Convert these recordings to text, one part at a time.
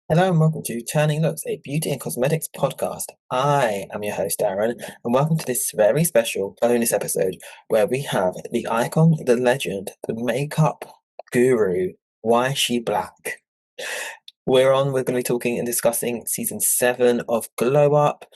Hello and welcome to Turning Looks, a beauty and cosmetics podcast. I am your host, Darren, and welcome to this very special bonus episode where we have the icon, the legend, the makeup guru, Yshee Black. We're going to be talking and discussing season 7 of Glow Up,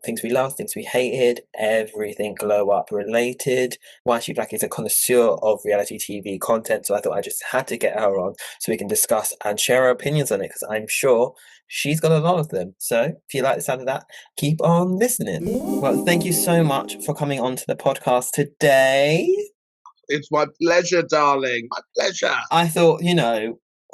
things we loved, things we hated, everything Glow Up related. Yshee Black is a connoisseur of reality TV content, so I thought I just had to get her on so we can discuss and share our opinions on it because I'm sure she's got a lot of them. So if you like the sound of that, keep on listening. Well, thank you so much for coming on to the podcast today. It's my pleasure, darling. My pleasure. I thought,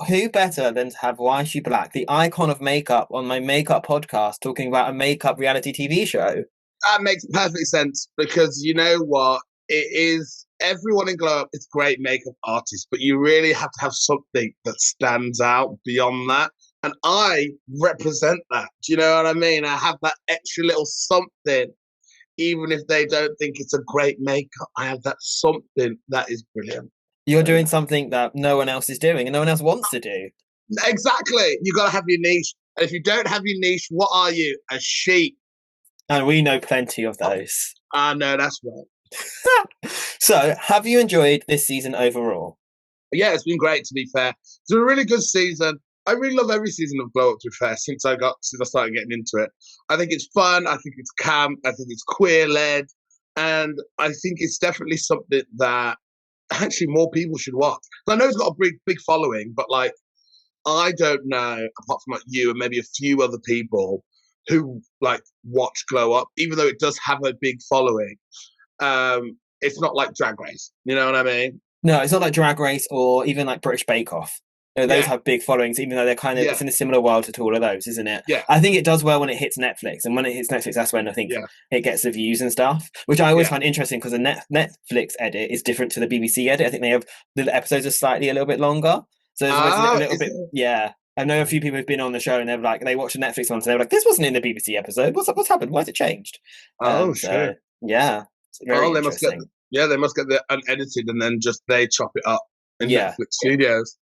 who better than to have Yshee Black, the icon of makeup, on my makeup podcast, talking about a makeup reality TV show? That makes perfect sense because you know what? It is everyone in Glow Up is great makeup artists, but you really have to have something that stands out beyond that. And I represent that. Do you know what I mean? I have that extra little something, even if they don't think it's a great makeup. I have that something that is brilliant. You're doing something that no one else is doing and no one else wants to do. Exactly. You got to have your niche. And if you don't have your niche, what are you? A sheep. And we know plenty of those. No, that's right. So, have you enjoyed this season overall? Yeah, it's been great, to be fair. It's a really good season. I really love every season of Glow Up, to be fair, since I started getting into it. I think it's fun, I think it's camp, I think it's queer led, and I think it's definitely something that actually more people should watch. I know it's got a big following, but like I don't know, apart from like you and maybe a few other people who like watch Glow Up, even though it does have a big following. It's not like Drag Race. You know what I mean? No, it's not like Drag Race or even like British Bake Off. Those have big followings, even though they're kind of it's in a similar world to all of those, isn't it? Yeah. I think it does well when it hits Netflix, and when it hits Netflix, that's when I think it gets the views and stuff, which I always find interesting because the Netflix edit is different to the BBC edit. I think they have the episodes are slightly a little bit longer, so there's always a little bit. Yeah, I know a few people who've been on the show and they're like they watched the Netflix one, so they're like, "This wasn't in the BBC episode. What's happened? Why's it changed?" Sure. Yeah, it's very interesting. They must get the unedited and then just they chop it up in Netflix studios.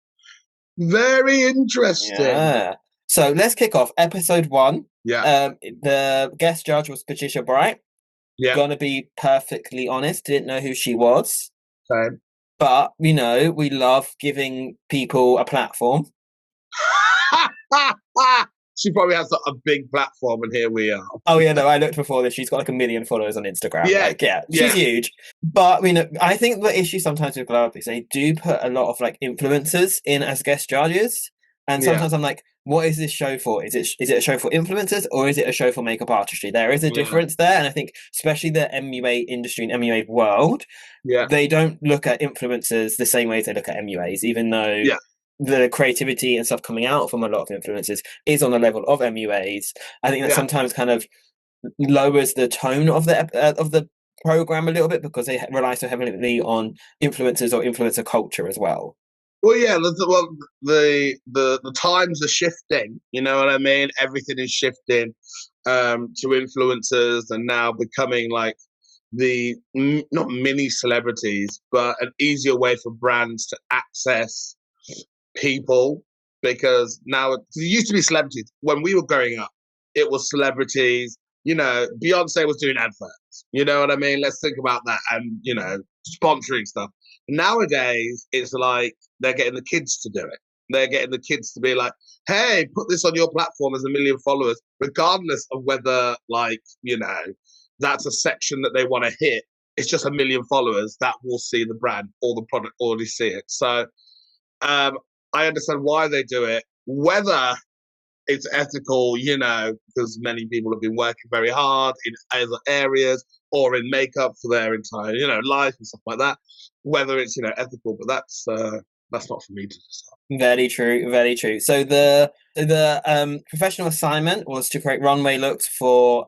Very interesting. Yeah. So let's kick off episode 1. Yeah. The guest judge was Patricia Bright. Yeah. Gonna be perfectly honest, didn't know who she was. Same. But we love giving people a platform. She probably has a big platform, and here we are. Oh yeah, no, I looked before this. She's got like 1 million followers on Instagram. She's huge. But I think the issue sometimes with Glow Up is they do put a lot of like influencers in as guest judges, and sometimes I'm like, what is this show for? Is it a show for influencers or is it a show for makeup artistry? There is a difference there, and I think especially the MUA industry and MUA world, they don't look at influencers the same way as they look at MUAs, even though. The creativity and stuff coming out from a lot of influencers is on the level of MUAs. I think that sometimes kind of lowers the tone of the program a little bit because they rely so heavily on influencers or influencer culture as well. Well, yeah, the times are shifting. You know what I mean? Everything is shifting to influencers and now becoming like the not mini celebrities, but an easier way for brands to access people, because now it used to be celebrities. When we were growing up, it was celebrities. Beyonce was doing adverts. You know what I mean? Let's think about that, and sponsoring stuff. Nowadays, it's like they're getting the kids to do it. They're getting the kids to be like, "Hey, put this on your platform as 1 million followers," regardless of whether, that's a section that they want to hit. It's just 1 million followers that will see the brand or the product already see it. So, I understand why they do it. Whether it's ethical, because many people have been working very hard in other areas or in makeup for their entire, life and stuff like that. Whether it's, ethical, but that's not for me to decide. Very true, very true. So the professional assignment was to create runway looks for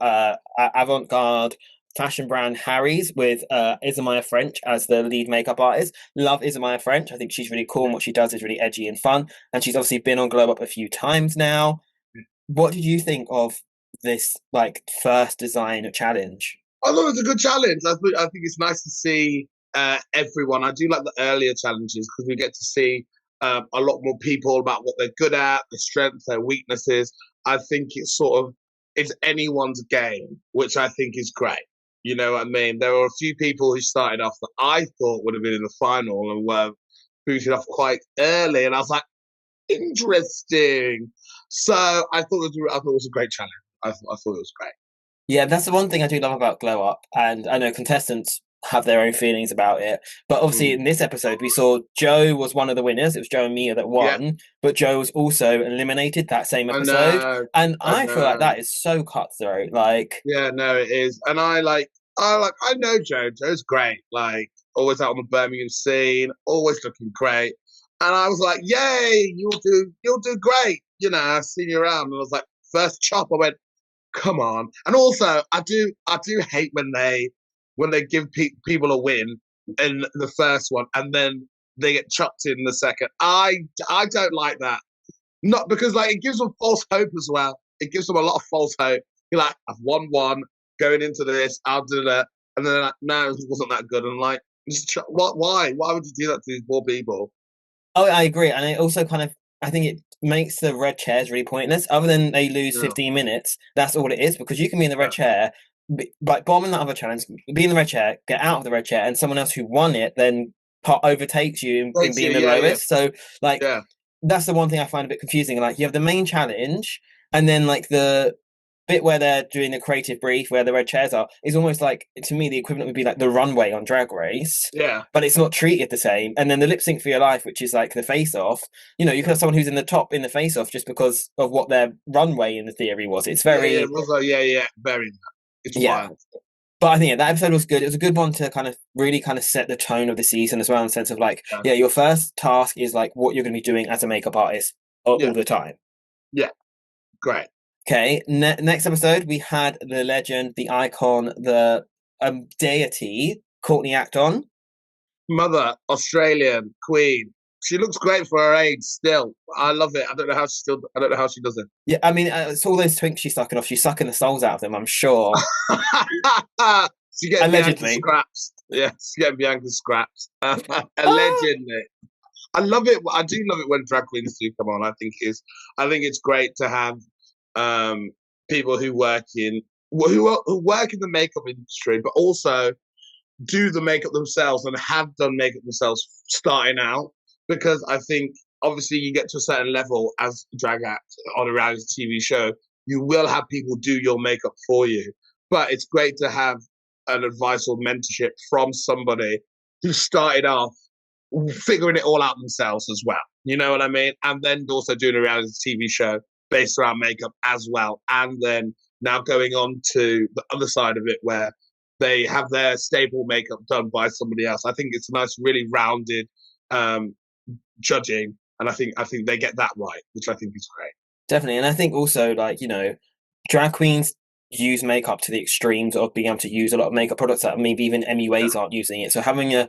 avant-garde fashion brand Harry's with Isamaya French as the lead makeup artist. Love Isamaya French. I think she's really cool, and what she does is really edgy and fun. And she's obviously been on Glow Up a few times now. What did you think of this first design challenge? I thought it was a good challenge. I think it's nice to see everyone. I do like the earlier challenges because we get to see a lot more people about what they're good at, their strengths, their weaknesses. I think it's anyone's game, which I think is great. You know what I mean? There were a few people who started off that I thought would have been in the final and were booted off quite early, and I was like, interesting. So I thought it was a great challenge. I thought it was great. Yeah, that's the one thing I do love about Glow Up, and I know contestants have their own feelings about it. But obviously, Mm. in this episode, we saw Joe was one of the winners. It was Joe and Mia that Yeah, won, but Joe was also eliminated that same I episode, know. and I I feel like know. that is so cutthroat. Like, Yeah, no, it is. And I know Joe. Joe's great. Like always out on the Birmingham scene, always looking great. And I was like, "Yay, you'll do great." You know, I seen you around, and I was like, first chop, I went, "Come on!" And also, I do hate when they give people a win in the first one, and then they get chopped in the second. I don't like that. Not because like it gives them false hope as well. It gives them a lot of false hope. You're like, I've won one going into this. I'll do that, and then like, no, it wasn't that good. And like, what? Why? Why would you do that to these poor people? oh, I agree, and it also kind of I think it makes the red chairs really pointless. Other than they lose Yeah, 15 minutes, that's all it is because you can be in the red yeah. chair, like bomb in that other challenge, be in the red chair, get out of the red chair, and someone else who won it then overtakes you in Thanks, yeah, being the yeah, yeah, lowest. So like yeah. that's the one thing I find a bit confusing. Like you have the main challenge, and then like the bit where they're doing the creative brief where the red chairs are is almost like to me the equivalent would be like the runway on Drag Race, Yeah, but it's not treated the same. And then the lip sync for your life, which is like the face off, you know, you can have someone who's in the top in the face off just because of what their runway in the theory was. It's yeah, yeah. very Also, yeah, yeah. Very. It's yeah. wild. But I think yeah, that episode was good. It was a good one to kind of really kind of set the tone of the season as well, in the sense of like, Yeah, yeah, your first task is like what you're going to be doing as a makeup artist all yeah, the time. yeah. Great. Okay, next episode we had the legend, the icon, the deity, Courtney Acton. Mother, Australian Queen. She looks great for her age. Still, I love it. I don't know how she still. I don't know how she does it. Yeah, I mean, it's all those twinks she's sucking off. She's sucking the souls out of them, I'm sure. She's getting Bianca Allegedly. scraps. Yeah, she's getting Bianca scraps. Ah! Allegedly. I love it. I do love it when drag queens do come on. I think it's great to have um, people who work in the makeup industry, but also do the makeup themselves and have done makeup themselves starting out. Because I think obviously you get to a certain level as a drag act on a reality TV show, you will have people do your makeup for you. But it's great to have an advice or mentorship from somebody who started off figuring it all out themselves as well. You know what I mean? And then also doing a reality TV show based around makeup as well. And then now going on to the other side of it where they have their staple makeup done by somebody else. I think it's a nice, really rounded um, judging, and I think they get that right, which I think is great. Definitely. And I think also, like, you know, drag queens use makeup to the extremes of being able to use a lot of makeup products that maybe even Yeah, MUAs aren't using it. So having a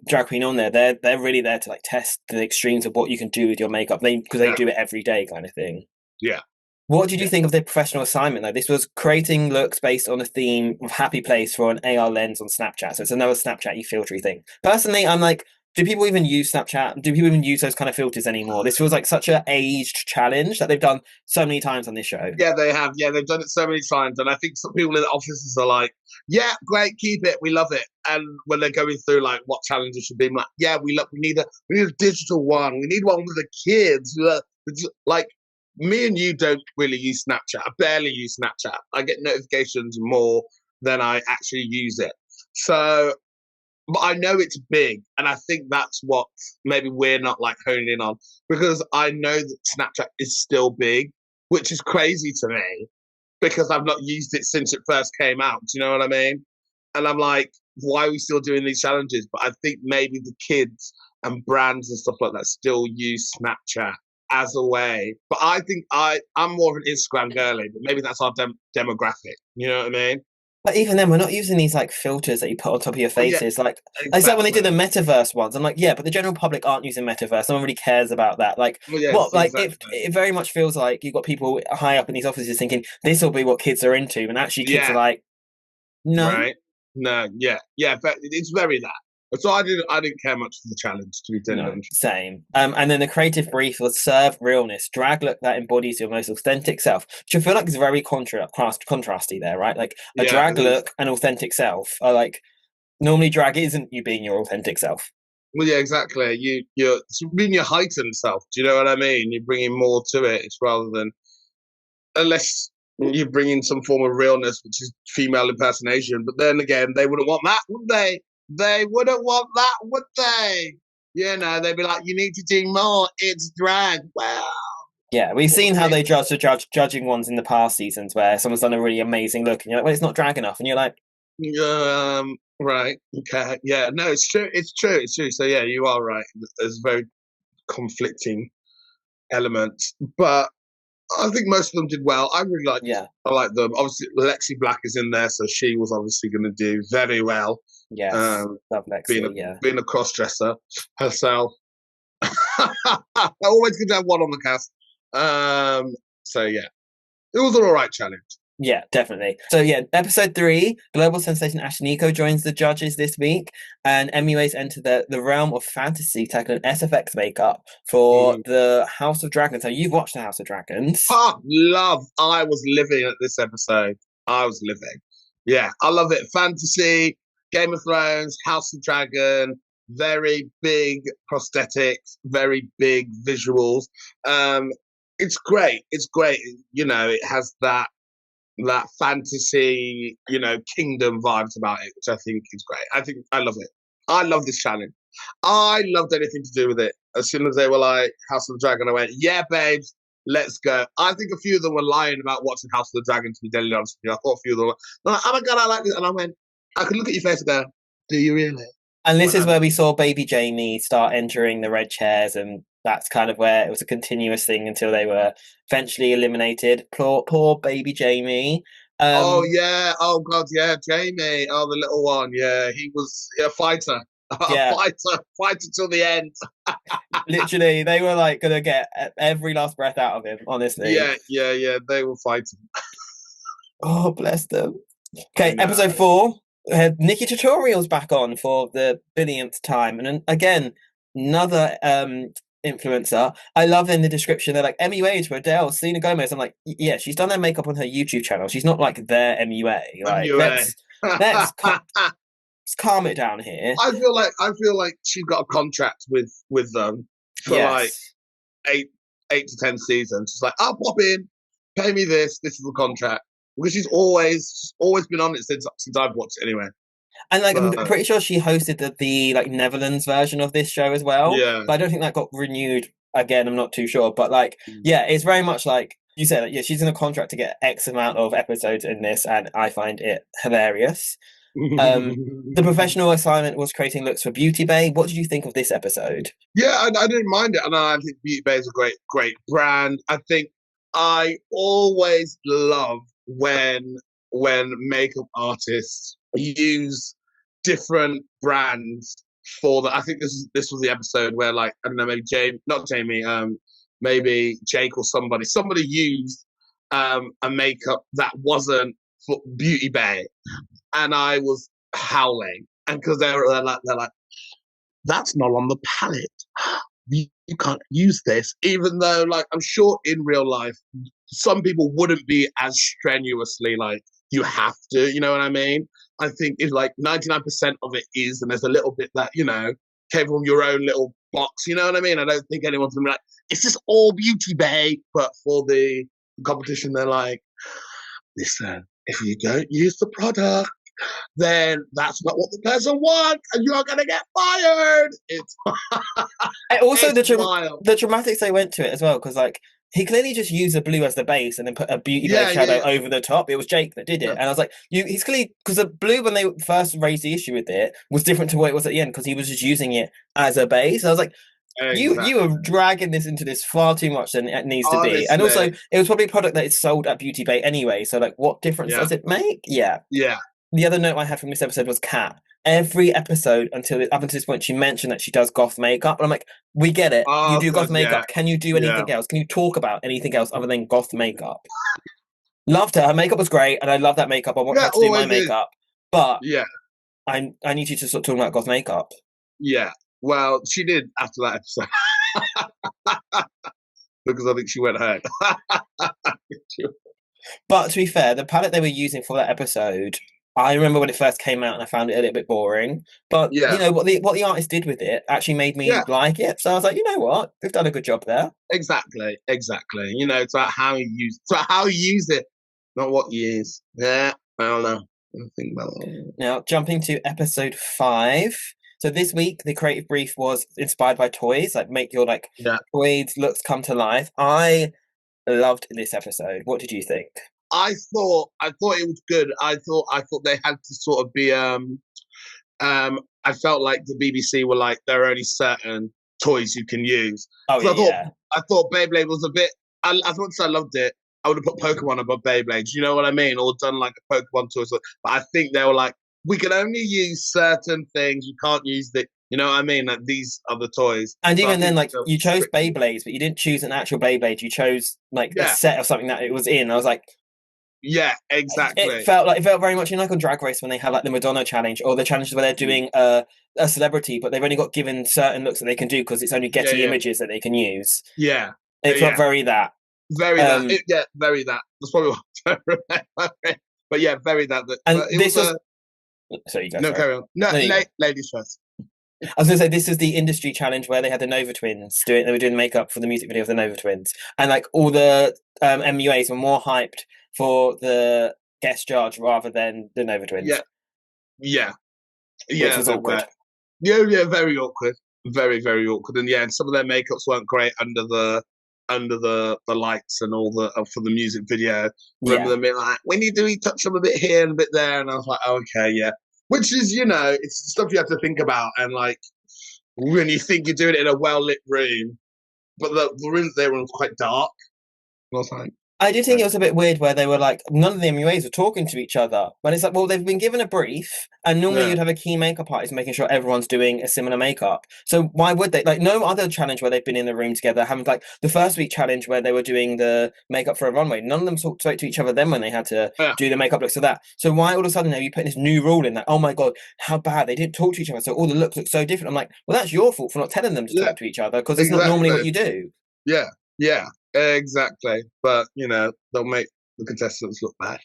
drag queen on there, they're really there to like test the extremes of what you can do with your makeup. Because they yeah, do it every day, kind of thing. yeah, What did you yeah, think of their professional assignment though? This was creating looks based on a theme of happy place for an AR lens on Snapchat. So it's another Snapchat-y filtery thing. Personally, I'm like, do people even use Snapchat? Do people even use those kind of filters anymore? This feels like such a aged challenge that they've done so many times on this show. yeah. They have. Yeah, they've done it so many times, and I think some people in the offices are like, "Yeah, great, keep it, we love it." And when they're going through like what challenges should be, I'm like, "Yeah, we need a digital one. We need one with the kids." Like me and you don't really use Snapchat. I barely use Snapchat. I get notifications more than I actually use it. So, but I know it's big, and I think that's what maybe we're not like honing in on because I know that Snapchat is still big, which is crazy to me because I've not used it since it first came out. Do you know what I mean? And I'm like, why are we still doing these challenges? But I think maybe the kids and brands and stuff like that still use Snapchat as a way. But I think I'm more of an Instagram girly, but maybe that's our demographic. You know what I mean? But even then, we're not using these like filters that you put on top of your Well, yeah, faces. Like, it's like when they exactly. did the metaverse ones. I'm like, yeah, but the general public aren't using metaverse. No one really cares about that. Like, Well, yes, what? Like, it exactly. it very much feels like you've got people high up in these offices thinking this will be what kids are into, and actually kids are Yeah, like, no. right. No, yeah, yeah. But it's very that. So I didn't care much for the challenge, to be totally No, honest. same. And then the creative brief was serve realness, drag look that embodies your most authentic self, which I feel like is very contrasty there, right? Like a Yeah, drag it is. look and authentic self are like normally drag isn't you being your authentic self. Well, yeah, exactly. You're it's being your heightened self. Do you know what I mean? You're bringing more to it. It's rather than unless you bring in some form of realness, which is female impersonation. But then again, they wouldn't want that, would they? They wouldn't want that, would they? You know, they'd be like, "You need to do more. It's drag." Well, Yeah, we've what seen would how they? they judging ones in the past seasons where someone's done a really amazing look and you're like, well, it's not drag enough. And you're like, Right. Okay. Yeah. No, it's true. It's true. It's true. So yeah, you are right. There's very conflicting elements, but I think most of them did well. I really liked. yeah, I like them. Obviously, Yshee Black is in there, so she was obviously going to do very well. yes, Um, love being a Lexi, yeah. being a cross dresser herself. Always good to have one on the cast. So yeah, it was an all right challenge. Yeah, definitely. So yeah, episode 3, global sensation Ashniko joins the judges this week, and MUAs enter the realm of fantasy, tackling SFX makeup for Mm. the House of Dragons. So you've watched the House of Dragons. Love. I was living at this episode. I was living. Yeah, I love it. Fantasy, Game of Thrones, House of Dragon, very big prosthetics, very big visuals. Um, it's great. It's great. You know, it has that fantasy, kingdom vibes about it, which I think is great. I think I love it. I love this challenge. I loved anything to do with it. As soon as they were like House of the Dragon, I went, yeah, babes, let's go. I think a few of them were lying about watching House of the Dragon, to be deadly honest with you. I thought a few of them were like, oh my God, I like this. And I went, I could look at your face and go, do you really? And I this went, is where we saw baby Jamie start entering the red chairs, and that's kind of where it was a continuous thing until they were eventually eliminated. Poor baby Jamie. oh Um, yeah, oh God, yeah, Jamie, oh the little one, yeah, he was a fighter, a yeah, fighter till the end. literally, they were like gonna get every last breath out of him, honestly. Yeah, yeah, yeah. They were fighting. Oh, bless them. I Okay, know. episode 4. Nikki Tutorial's back on for the billionth time, and again, another influencer. I love in the description they're like MUAs for Adele, Selena Gomez. I'm like, yeah, she's done their makeup on her YouTube channel. She's not like their MUA. Like, MUA. let's I calm it down here. feel like she's got a contract with them for like Yes. eight to 10 seasons. She's like, I'll pop in, pay me this. This is the contract because she's always been on it since I've watched it anyway. And like I'm So pretty sure she hosted the like Netherlands version of this show as well. yeah. But I don't think that got renewed again. I'm not too sure. But like, yeah, it's very much like you said, like, yeah, she's in a contract to get X amount of episodes in this, and I find it hilarious. The professional assignment was creating looks for Beauty Bay. What did you think of this episode? Yeah, I didn't mind it, and I think Beauty Bay is a great brand. I think I always love when makeup artists use different brands for the. I think this was the episode where like I don't know maybe Jamie, not Jamie, maybe Jake or somebody used a makeup that wasn't for Beauty Bay, and I was howling, and because they're like that's not on the palette. You can't use this, even though, like, I'm sure in real life, some people wouldn't be as strenuously like, you have to, you know what I mean? I think it's like 99% of it is, and there's a little bit that, came from your own little box, you know what I mean? I don't think anyone's gonna be like, is this all Beauty Bay? But for the competition, they're like, listen, if you don't use the product, then that's not what the person wants, and you're gonna get fired. It's And also it's wild. the dramatics they went to it as well, because like he clearly just used the blue as the base and then put a Beauty Bay Yeah, yeah, shadow yeah, over the top. It was Jake that did it, yeah. and I was like, he's clearly because the blue when they first raised the issue with it was different to what it was at the end because he was just using it as a base. I was like, you Exactly. are dragging this into this far too much than it needs to be, and also Honestly, it was probably a product that is sold at Beauty Bay anyway. So like, what difference yeah, does it make? Yeah. yeah. The other note I had from this episode was Kat. Every episode up until this point, she mentioned that she does goth makeup. And I'm like, we get it. You Oh do god, goth yeah, makeup. Can you do yeah. anything else? Can you talk about anything else other than goth makeup? Loved her. Her makeup was great, and I love that makeup. I want Yeah, her to do my always is. makeup. But Yeah. I need you to start talking about goth makeup. Yeah. Well, she did after that episode because I think she went home. But to be fair, the palette they were using for that episode, I remember when it first came out and I found it a little bit boring. But Yeah. what the artist did with it actually made me Yeah. like it. So I was like, you know what, they've done a good job there. Exactly. Exactly. It's about how you use. It's about how you use it, not what you use. Yeah. I don't know. I think about that. Now, jumping to episode 5. So this week, the creative brief was inspired by toys, like make your Yeah. toys looks come to life. I loved this episode. What did you think? I thought it was good. I thought they had to sort of be I felt like the BBC were like there are only certain toys you can use. Oh So yeah. I thought Beyblade was a bit. As much as I loved it, I would have put Pokemon above Beyblade. You know what I mean? Or done like a Pokemon toy. But I think they were like, we can only use certain things. You can't use the. You know what I mean? Like these are the toys. And So I even then, think like they're you chose strict. Beyblades, but you didn't choose an actual Beyblade. You chose like a Yeah, set of something that it was in. I was like, yeah, it exactly. felt very much like on Drag Race when they have like the Madonna challenge or the challenges where they're doing a celebrity, but they've only got given certain looks that they can do because it's only Yeah, Getty yeah, images that they can use. yeah, It felt yeah. very that. Very that. Um, Yeah, very that. That's probably what I remember. But yeah, very that. and But it this was was a sorry, you go. no Sorry, carry on. No, no, you go. ladies first. I was going to say this is the industry challenge where they had the Nova Twins doing. They were doing makeup for the music video of the Nova Twins, and like all the MUAs were more hyped for the guest judge rather than the Nova Twins, Yeah, yeah, which yeah. was awkward. Yeah, yeah. Very awkward. Very, very awkward. And yeah, and some of their makeups weren't great under the lights and all the for the music video. Remember Yeah, them being like, "We need to retouch them a bit here and a bit there," and I was like, oh, "Okay, yeah." Which is, it's stuff you have to think about, and like when you think you're doing it in a well lit room, but the room they were in was quite dark. I was like, I did think it was a bit weird where they were like none of the MUAs were talking to each other. When it's like, well, they've been given a brief, and normally yeah, you'd have a key makeup artist making sure everyone's doing a similar makeup. So why would they? Like no other challenge where they've been in the room together, having like the first week challenge where they were doing the makeup for a runway. None of them spoke to each other then when they had to yeah, do the makeup looks for that. So why all of a sudden are you putting this new rule in that? Oh my god, how bad they didn't talk to each other, so all the looks look so different. I'm like, well, that's your fault for not telling them to yeah, talk to each other because it's not normally what exactly, you do. yeah, yeah, exactly. But they'll make the contestants look bad.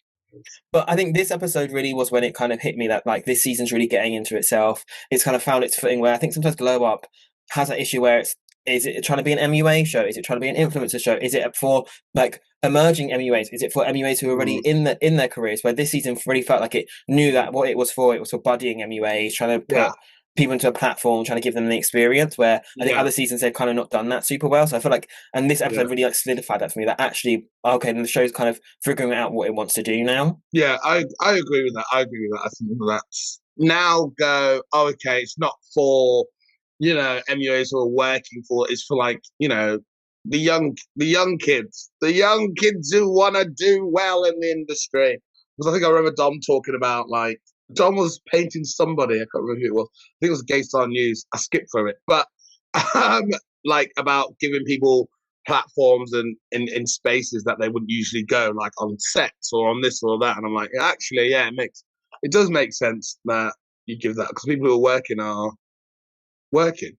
But I think this episode really was when it kind of hit me that like this season's really getting into itself. It's kind of found its footing where I think sometimes Glow Up has that issue where is it trying to be an MUA show? Is it trying to be an influencer show? Is it for like emerging MUAs? Is it for MUAs who are already Mm, in their careers? Where this season really felt like it knew that what it was for. It was for buddying MUAs, trying to yeah, put people into a platform, trying to give them the experience. Where I think yeah, other seasons they've kind of not done that super well. So I feel like, and this yeah. episode really like solidified that for me. That actually, okay, then the show's kind of figuring out what it wants to do now. Yeah, I agree with that. I agree with that. I think that's now go, oh, okay, it's not for, MUAs who are working for, it's for like, the young kids who want to do well in the industry. Because I think I remember Dom talking about like, Dom was painting somebody, I can't remember who it was. I think it was Gay Star News. I skipped through it. But um, like about giving people platforms and in spaces that they wouldn't usually go, like on sets or on this or that. And I'm like, actually, yeah, it does make sense that you give that because people who are working are working.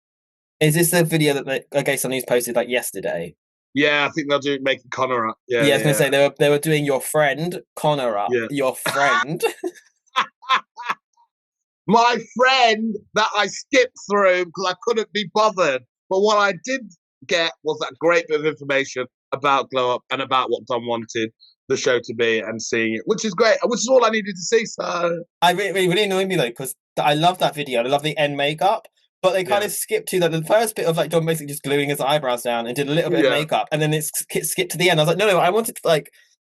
Is this the video that okay, some news posted like yesterday? Yeah, I think they'll do making Connor up. Yeah, Yeah, I was gonna yeah, say they were doing your friend Connor up. yeah. Your friend. My friend that I skipped through because I couldn't be bothered. But what I did get was that great bit of information about Glow Up and about what Dom wanted the show to be and seeing it, which is great, which is all I needed to see. So I really annoyed me though because I love that video. I love the end makeup, but they kind yeah, of skipped to the first bit of like Dom basically just gluing his eyebrows down and did a little bit of yeah, makeup, and then it's skipped to the end. I was like, no, I wanted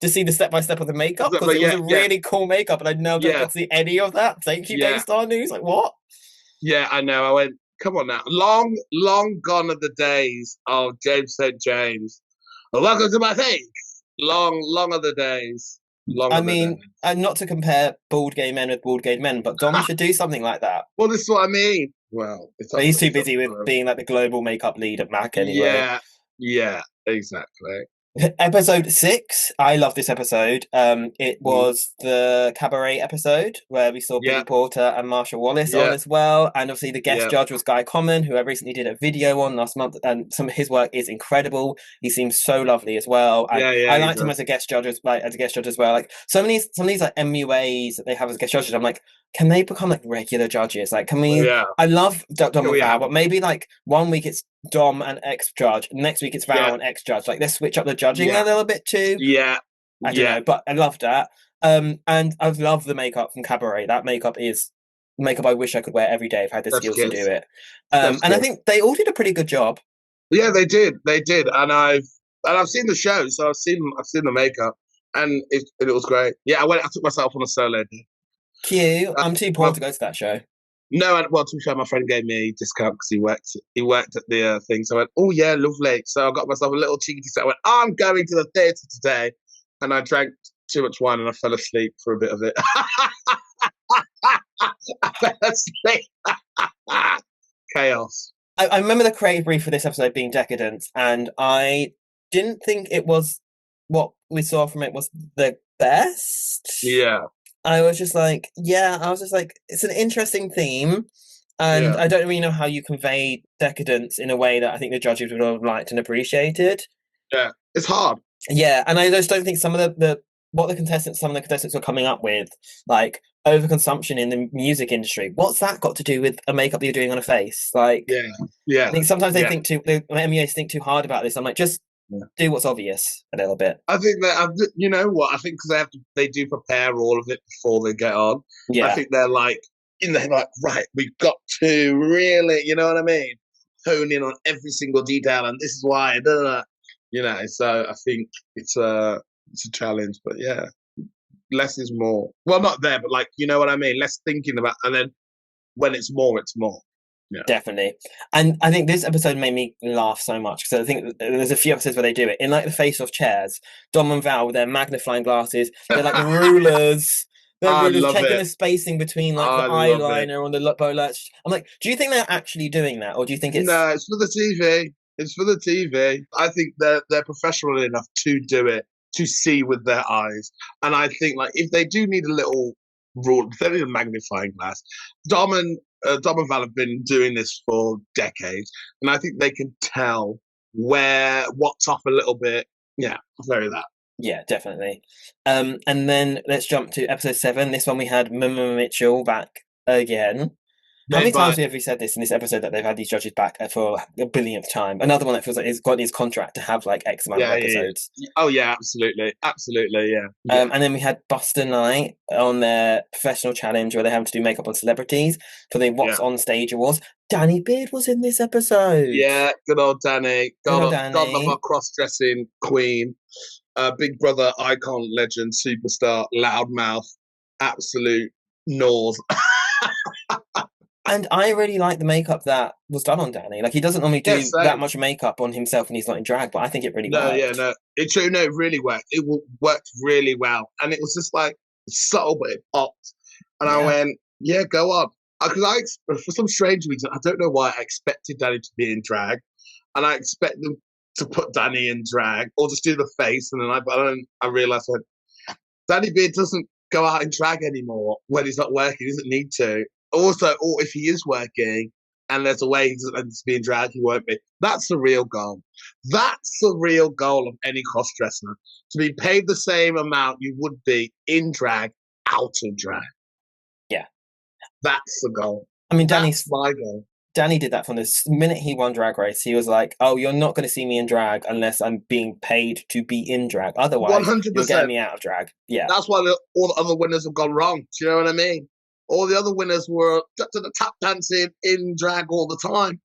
to see the step by step of the makeup because but it was yeah, a yeah, really cool makeup, and I now don't yeah, get to see any of that. Thank you, Gay yeah, Star News. Like what? yeah. I know. I went. Come on now. Long, long gone are the days of James St. James. Welcome to my thing. Long, long are the days. Long I are the mean, days. and not to compare bald gay men with bald gay men, but Dom should do something like that. Well, this is what I mean. Well, But he's too it's up busy with to them. being like the global makeup lead at Mac anyway. Yeah, yeah, exactly. Episode 6, I love this episode. It Mm. was the cabaret episode where we saw Billy Yeah, Porter and Marsha Wallace on yeah, as well, and obviously the guest yeah, judge was Guy Common, who I recently did a video on last month, and some of his work is incredible. He seems so lovely as well, and yeah, yeah. I He liked him does. as a guest judge, as a guest judge as well. Like some of these like MUAs that they have as guest judges, I'm like, can they become like regular judges? Like, can we? Yeah, I love Dom can and we Val, have but him? maybe like one week it's Dom and ex judge, next week it's Val Yeah, and ex judge. Like, let's switch up the judging a yeah, little bit too. yeah, I don't yeah. know, but I love that. And I love the makeup from Cabaret. That makeup is makeup I wish I could wear every day if I had the That's skills to do kiss. it. That's And I kiss. think they all did a pretty good job. Yeah, they did, and I've seen the show, so I've seen the makeup, and it was great. Yeah, I took myself on a solo day. Cute. I'm too poor My to go to that show. No, well, to be fair, my friend gave me a discount because he worked at the thing. So I went, oh yeah, lovely. So I got myself a little cheeky set. I went, I'm going to the theatre today, and I drank too much wine and I fell asleep for a bit of it. I fell asleep. Chaos. I remember the creative brief for this episode being decadence, and I didn't think it was what we saw from it was the best. Yeah, I was just like, yeah, I was just like, it's an interesting theme. And yeah, I don't really know how you convey decadence in a way that I think the judges would have liked and appreciated. yeah. It's hard. Yeah, and I just don't think some of the contestants were coming up with, like overconsumption in the music industry. What's that got to do with a makeup you're doing on a face? Like, Yeah, I yeah, think sometimes yeah. the MEAs think too hard about this. I'm like, just Yeah. do what's obvious a little bit. I think you know what? I think because they do prepare all of it before they get on. I Yeah, think they're like, they're like, right, we've got to really, you know what I mean? Hone in on every single detail, and this is why, blah, blah, blah. So I think it's a challenge, but yeah, less is more. Well, not there, but like, you know what I mean? Less thinking about, and then when it's more, it's more. Yeah, definitely. And I think this episode made me laugh so much because I think there's a few episodes where they do it in like the face off chairs. Dom and Val with their magnifying glasses, they're like rulers. They're I rulers love checking it. the spacing between like the I love it. eyeliner on the bow lights. I'm like, do you think they're actually doing that, or do you think it's No, it's for the TV. It's for the TV. I think they're professional enough to do it, to see with their eyes. And I think like if they do need a little rule, if they need a magnifying glass, Dom and Val have been doing this for decades, and I think they can tell what's off a little bit. Yeah, very that. yeah, definitely. And then let's jump to episode 7. This one we had Mama Mitchell back again. How many Made times by have we said this in this episode that they've had these judges back for a billionth time? Another one that feels like he's got in his contract to have like X amount of yeah, yeah, episodes. yeah. Oh yeah, absolutely, absolutely, yeah, yeah, And then we had Buster Night on their professional challenge where they have to do makeup on celebrities for the yeah. What's on Stage Awards. Danny Beard was in this episode. Yeah, good old Danny. Good old God love our Danny. cross-dressing queen. Big Brother icon, legend, superstar, loudmouth, absolute nose. And I really like the makeup that was done on Danny. Like, he doesn't normally Yeah, do that same. much makeup on himself when he's not in drag, but I think it really No, yeah, worked. no. It really worked. Worked really well, and it was just like subtle, but it popped. And I Yeah. went, yeah, go on. Because for some strange reason, I don't know why, I expected Danny to be in drag, and I expect them to put Danny in drag or just do the face, and then I realized that Danny Beard doesn't go out in drag anymore when he's not working. He doesn't need to. Also, or if he is working and there's a way he doesn't need to be in drag, he won't be. That's the real goal. That's the real goal of any cross-dresser, to be paid the same amount you would be in drag, out of drag. Yeah. That's the goal. I mean, That's my goal. Danny did that from the minute he won Drag Race. He was like, "Oh, you're not going to see me in drag unless I'm being paid to be in drag. Otherwise, you're getting 100%. me out of drag." Yeah, That's why all the other winners have gone wrong. Do you know what I mean? All the other winners were to the tap dancing in drag all the time.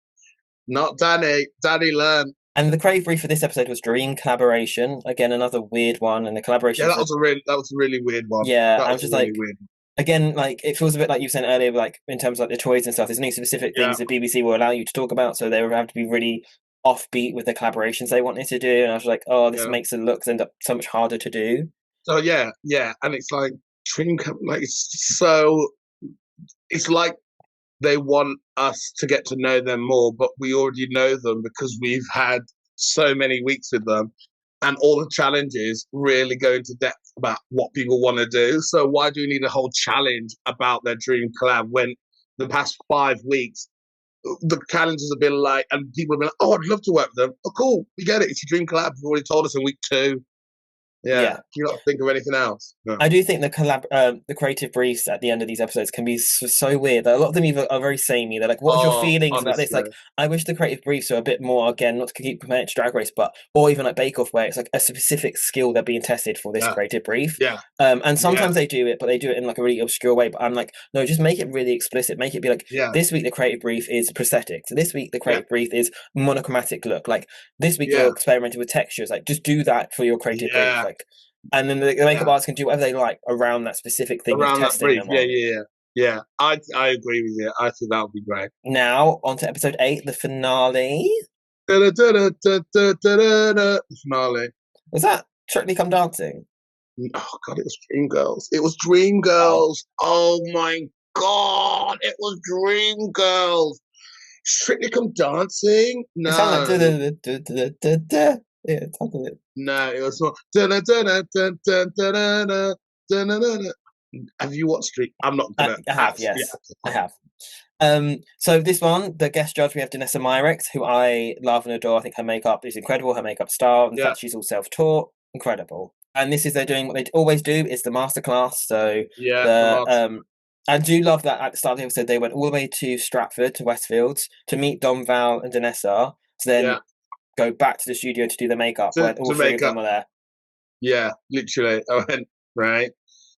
Not Danny. Danny learned. and the crave brief for this episode was Dream collaboration. Again, another weird one, and the Yeah, collaboration that for was a really weird one. yeah. That I'm was a just really like, weird one. again, like it feels a bit like you were saying earlier, like in terms of like the toys and stuff. There's no specific Yeah, things the BBC will allow you to talk about, so they would have to be really offbeat with the collaborations they wanted to do. And I was like, oh, this yeah. makes the looks end up so much harder to do. So yeah, yeah, and it's like like it's like they want us to get to know them more, but we already know them because we've had so many weeks with them. and all the challenges really go into depth about what people want to do. So why do we need a whole challenge about their dream collab when the past 5 weeks the challenges have been like, and people have been like, oh, I'd love to work with them. Oh, cool, we get it. It's your dream collab. You've already told us in week 2. Yeah. Yeah. Can you not think of anything else? No. I do think the creative briefs at the end of these episodes can be so weird. A lot of them even are very samey. They're like, "What's your Oh, feelings about this?" honestly. Like, I wish the creative briefs are a bit more, again, not to keep comparing it to Drag Race, but or even like Bake Off, where it's like a specific skill they're being tested for this Yeah. creative brief. Yeah. And sometimes Yeah. they do it, but they do it in like a really obscure way. But I'm like, no, just make it really explicit. Make it be like, Yeah. this week the creative brief is prosthetics. This week the Yeah. creative brief is monochromatic look. Like this week Yeah. you're experimenting with textures. Like just do that for your creative brief. Yeah. Like, and then the makeup Yeah. artists can do whatever they like around that specific thing of Around that testing brief. them Yeah. on. Yeah. Yeah. I agree with you. I think that would be great. Now, on to episode 8, the finale. The finale. Was that Strictly Come Dancing? Oh god, it was Dreamgirls. It was Dreamgirls. Oh my god, it was Dreamgirls. Strictly Come Dancing? It sounded No. like da-da-da-da-da-da-da. Yeah, it's like it. No, it was more. Have you watched Street? I'm not gonna. I have, yes. I have. So this one, the guest judge, we have Danessa Myricks, who I love and adore. I think her makeup is incredible. Her makeup style, and the fact she's all self-taught, incredible. And this is they're doing what they always do is the masterclass. So I do love that at the start of the episode they went all the way to Stratford to Westfields to meet Dom, Val, and Danessa. To then go back to the studio to do the makeup when all three of them were there. Yeah, literally. I went right.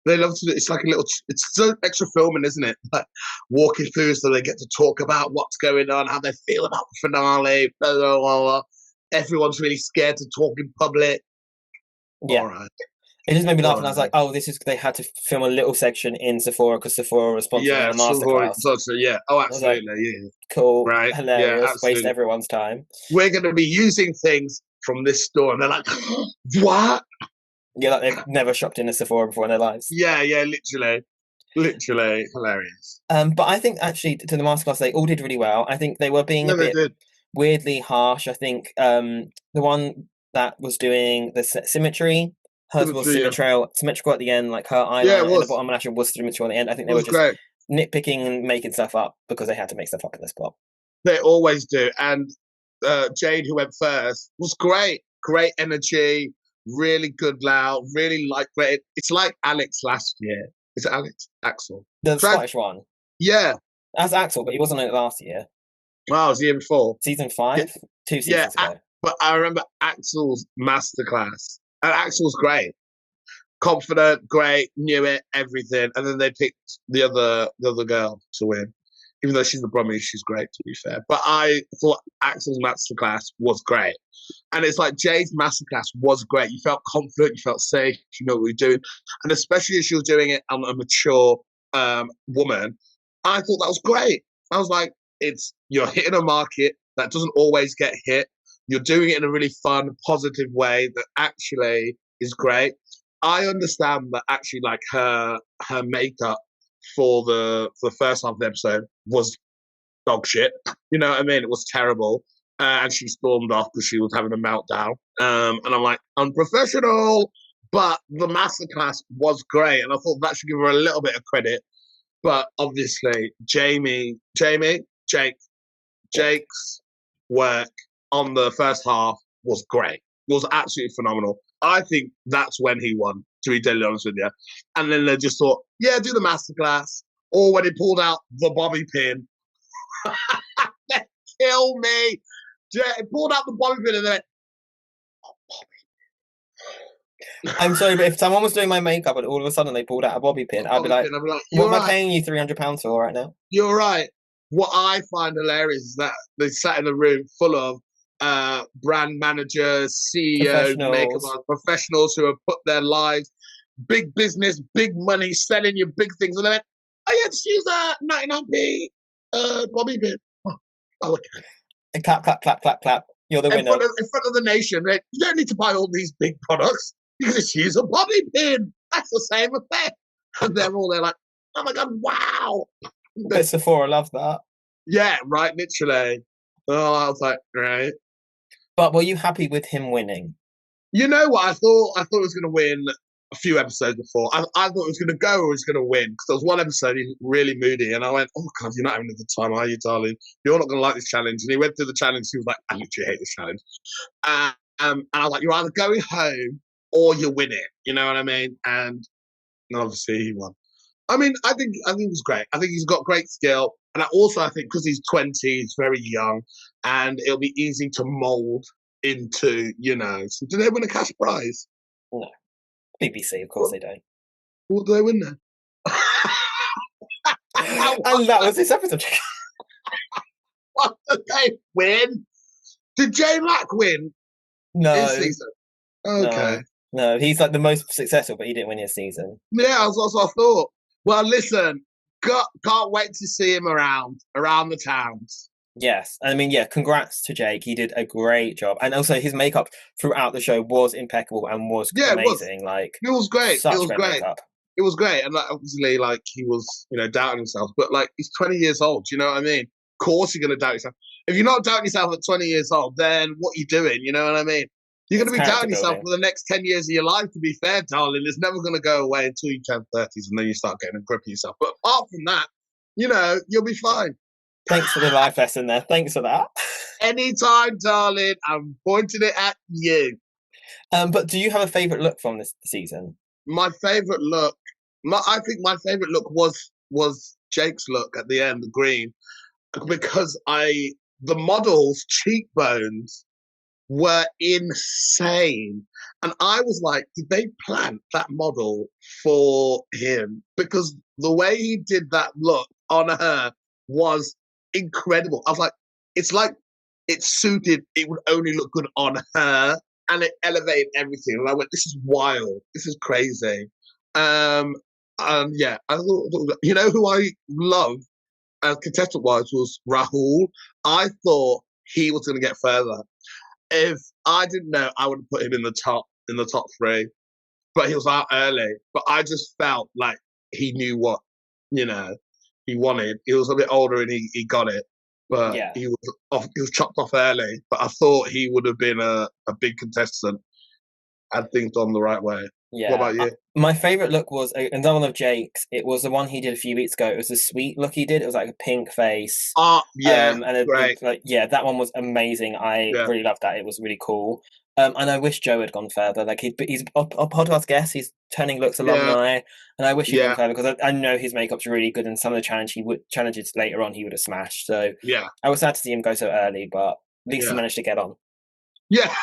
They love to. It's like a little. It's so extra filming, isn't it? Like walking through, so they get to talk about what's going on, how they feel about the finale. Blah, blah, blah, blah. Everyone's really scared to talk in public. Yeah. All right. It just made me laugh, and I was like, "Oh, this is." They had to film a little section in Sephora because Sephora was sponsoring the masterclass. Yeah. Oh, absolutely. Like, yeah. Cool. Right. Hilarious. Yeah, waste everyone's time. We're going to be using things from this store, and they're like, "What?" Yeah, like they've never shopped in a Sephora before in their lives. Yeah, literally hilarious. But I think actually to the masterclass they all did really well. I think they were being a bit weirdly harsh. I think the one that was doing the symmetry, hers was symmetrical at the end, like her eyeliner at the bottom and actually was symmetrical at the end. I think they were just nitpicking and making stuff up because they had to make stuff up in the spot. They always do. And Jade, who went first, was great. Great energy. Really good loud, really great. It's like Alex last year. Is it Alex? Axel. The Scottish one. Yeah. That's Axel, but he wasn't in it last year. Well, it was the year before. Season 5? Yeah. 2 seasons ago. But I remember Axel's masterclass. And Axel's great. Confident, great, knew it, everything. And then they picked the other girl to win. Even though she's the Brummy, she's great, to be fair. But I thought Axel's masterclass was great. And it's like Jade's masterclass was great. You felt confident, you felt safe, you know what you're doing. And especially as she was doing it on a mature woman, I thought that was great. I was like, you're hitting a market that doesn't always get hit. You're doing it in a really fun, positive way that actually is great. I understand that actually like her makeup for the first half of the episode was dog shit. You know what I mean? It was terrible. And she stormed off because she was having a meltdown. And I'm like, unprofessional. But the masterclass was great. And I thought that should give her a little bit of credit. But obviously, Jake's work on the first half was great. It was absolutely phenomenal. I think that's when he won, to be totally honest with you. And then they just thought, yeah, do the masterclass. Or when he pulled out the bobby pin. Kill me. He pulled out the bobby pin and then I'm sorry, but if someone was doing my makeup and all of a sudden they pulled out a bobby pin, I'd be like, what am I paying you £300 for right now? You're right. What I find hilarious is that they sat in a room full of brand managers, CEOs, makeup professionals who have put their lives, big business, big money, selling you big things. And they went, I had to use a 99p bobby pin. Oh, okay. And clap, clap, clap, clap, clap. You're the winner. In front of the nation, right? You don't need to buy all these big products. You can just use a bobby pin. That's the same effect. And they're all there like, oh my God, wow. But Sephora loves that. Yeah, right, literally. Oh, I was like, right. But were you happy with him winning? You know what? I thought it was going to win a few episodes before. I thought it was going to go or it was going to win because there was one episode he was really moody, and I went, "Oh God, you're not having a good time, are you, darling? You're not going to like this challenge." And he went through the challenge. He was like, "I literally hate this challenge." And I was like, "You're either going home or you win it." You know what I mean? And obviously he won. I think he's great. I think he's got great skill, and I think because he's 20, he's very young, and it'll be easy to mold into. So do they win a cash prize? No, BBC, of course What, they don't. what do they win then? And that was this episode. What did they win? Did Yshee Black win his No, season? no, Okay. no. He's like the most successful, but he didn't win his season. Yeah, that's what I thought. Well, listen, can't wait to see him around the towns. Yes, I mean, yeah. Congrats to Jake. He did a great job, and also his makeup throughout the show was impeccable and was Yeah, it was. amazing. Like It was great. It such was great great. makeup. It was great, and like, obviously, like he was, doubting himself. But like, he's 20 years old. You know what I mean? Of course, you're gonna doubt yourself. If you're not doubting yourself at 20 years old, then what are you doing? You know what I mean? You're It's gonna be character doubting yourself building. for the next 10 years of your life. To be fair, darling, it's never gonna go away until you turn 30s, and then you start getting a grip of yourself. But apart from that, you'll be fine. Thanks for the life lesson there. Thanks for that. Anytime, darling, I'm pointing it at you. But do you have a favorite look from this season? My favorite look, I think my favorite look was Jake's look at the end, the green, because the model's cheekbones were insane, and I was like, did they plant that model for him? Because the way he did that look on her was incredible. I was like it suited. It would only look good on her, and it elevated everything. And I went, "This is wild. This is crazy." And yeah, I thought, who I love as contestant wise was Rahul. I thought he was going to get further. If I didn't know, I would have put him in the top three. But he was out early. But I just felt like he knew what you know he wanted. He was a bit older and he got it. But Yeah. he was off. He was chopped off early. But I thought he would have been a big contestant had things gone the right way. What Yeah, about you? my favorite look was another one of Jake's. It was the one he did a few weeks ago. It was a sweet look he did. It was like a pink face, Yeah, and great. yeah, that one was amazing. I Yeah, really loved that. It was really cool. And I wish Joe had gone further. Like he's a podcast guest. He's Turning Lewks yeah, alumni, and I wish he'd gone yeah, further because I know his makeup's really good. And some of the challenges later on he would have smashed. So yeah, I was sad to see him go so early, but at least he yeah, managed to get on. yeah.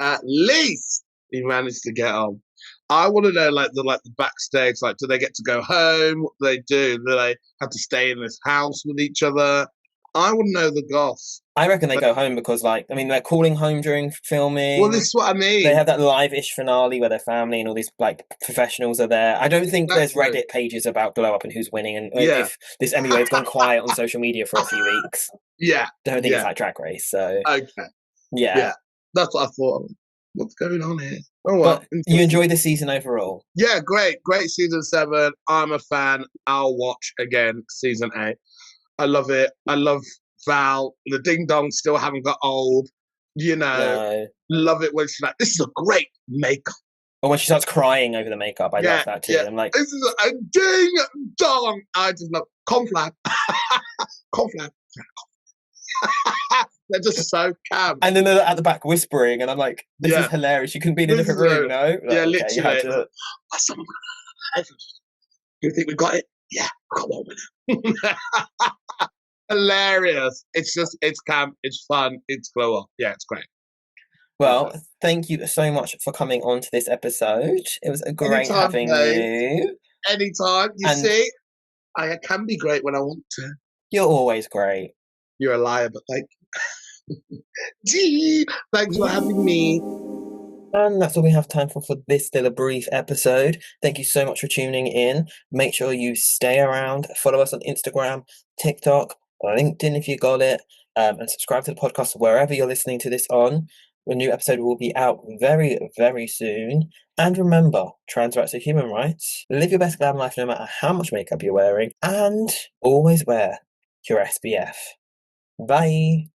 At least he managed to get on. I want to know like the backstage. Like, do they get to go home? What do they do? Do they have to stay in this house with each other? I want to know the goss. I reckon they But, go home because, like, I mean, they're calling home during well, filming. this is what I They mean. have that live-ish finale where their family and all these like professionals are there. I don't think there's Exactly. Reddit pages about Glow Up and who's winning, and Yeah. if this Emmy wave's gone quiet on social media for a few weeks, Yeah. don't think it's Yeah. like Drag Race. So Okay. yeah, Yeah. That's what I thought. What's going on here? Oh but well. you Interesting. enjoyed the season overall. Yeah, great. Great season 7. I'm a fan. I'll watch again season 8. I love it. I love Val. The ding dongs still haven't got old. You know, No, love it when she's like, "This is a great makeup." or when she starts crying over the makeup, I love Yeah, that too. yeah. I'm like, This is a ding dong. I just love conflab. Conflab. They're just so camp. and then they're at the back whispering, and I'm like, this is Yeah. hilarious. You couldn't be in a This different is room, no? Like, yeah, okay, you had literally. to. Someone, you think we got it? Yeah, come on with it. Hilarious. It's camp, it's fun, it's glow up. Yeah, it's great. Well, thank you so much for coming on to this episode. It was a great Anytime, having babe. you. Anytime. You And see, I can be great when I want to. you're always great. You're a liar, but thank you. Gee, thanks for having me. And that's all we have time for this still a brief episode. Thank you so much for tuning in. Make sure you stay around. Follow us on Instagram, TikTok, or LinkedIn if you got it. And subscribe to the podcast wherever you're listening to this on. A new episode will be out very, very soon. And remember, trans rights are human rights. Live your best glam life no matter how much makeup you're wearing. And always wear your SPF. Bye.